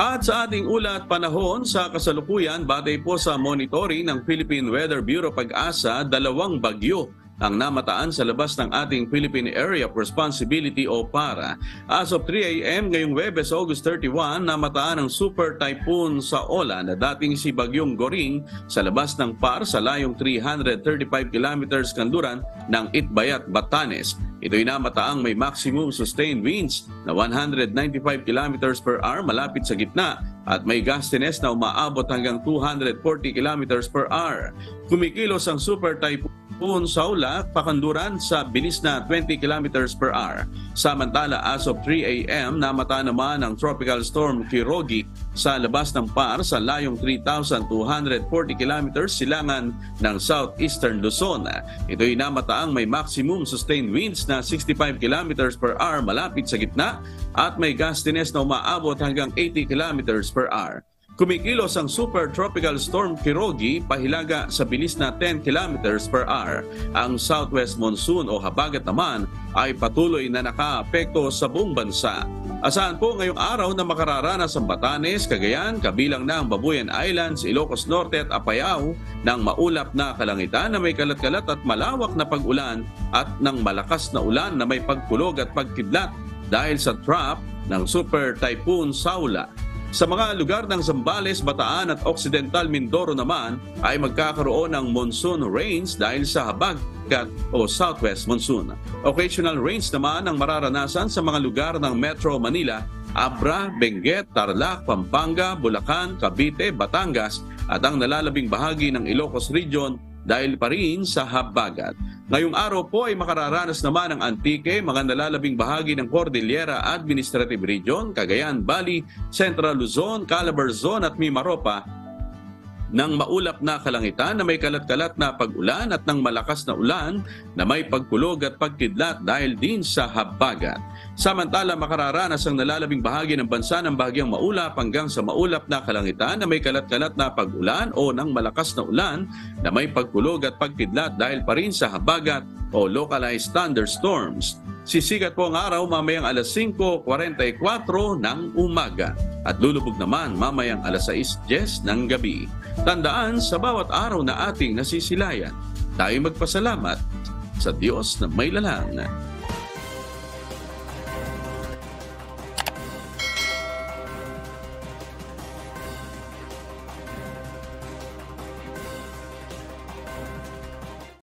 At sa ating ulat panahon sa kasalukuyan, batay po sa monitoring ng Philippine Weather Bureau Pag-asa, 2 bagyo ang namataan sa labas ng ating Philippine Area of Responsibility o PARA. As of 3 a.m. ngayong Huwebes, August 31, namataan ang Super Typhoon Saola na dating si Bagyong Goring sa labas ng PAR sa layong 335 kilometers kanluran ng Itbayat, Batanes. Ito'y namataang may maximum sustained winds na 195 kilometers per hour malapit sa gitna at may gustiness na umaabot hanggang 240 kilometers per hour. Kumikilos ang Super Typhoon Saola pakanluran sa bilis na 20 kilometers per hour. Samantala, as of 3 a.m., namata naman ang Tropical Storm Kirogi sa labas ng PAR sa layong 3,240 kilometers silangan ng southeastern Luzon. Ito'y namataang may maximum sustained winds na 65 kilometers per hour malapit sa gitna at may gustiness na umaabot hanggang 80 kilometers per hour. Kumikilos ang Super Tropical Storm Kirogi pahilaga sa bilis na 10 kilometers per hour. Ang southwest monsoon o habagat naman ay patuloy na nakaapekto sa buong bansa. Asahan po ngayong araw na makararanas ang Batanes, Cagayan, kabilang na ang Babuyan Islands, Ilocos Norte at Apayao ng maulap na kalangitan na may kalat-kalat at malawak na pag-ulan at ng malakas na ulan na may pagkulog at pagkidlat dahil sa trap ng Super Typhoon Saola. Sa mga lugar ng Zambales, Bataan at Occidental Mindoro naman ay magkakaroon ng monsoon rains dahil sa habagat o southwest monsoon. Occasional rains naman ang mararanasan sa mga lugar ng Metro Manila, Abra, Benguet, Tarlac, Pampanga, Bulacan, Cavite, Batangas at ang nalalabing bahagi ng Ilocos Region dahil pa rin sa habagat. Ngayong araw po ay makararanas naman ang Antique, mga nalalabing bahagi ng Cordillera Administrative Region, Cagayan Valley, Central Luzon, Calabarzon at Mimaropa ng maulap na kalangitan na may kalat-kalat na pag-ulan at ng malakas na ulan na may pagkulog at pagkidlat dahil din sa habagat. Samantala, makararanas ang nalalabing bahagi ng bansa ng bahagyang maulap hanggang sa maulap na kalangitan na may kalat-kalat na pag-ulan o ng malakas na ulan na may pagkulog at pagkidlat dahil pa rin sa habagat o localized thunderstorms. Sisikat po ang araw mamayang alas 5:44 ng umaga at lulubog naman mamayang alas 6:10 ng gabi. Tandaan, sa bawat araw na ating nasisilayan, tayo magpasalamat sa Diyos na may lalang.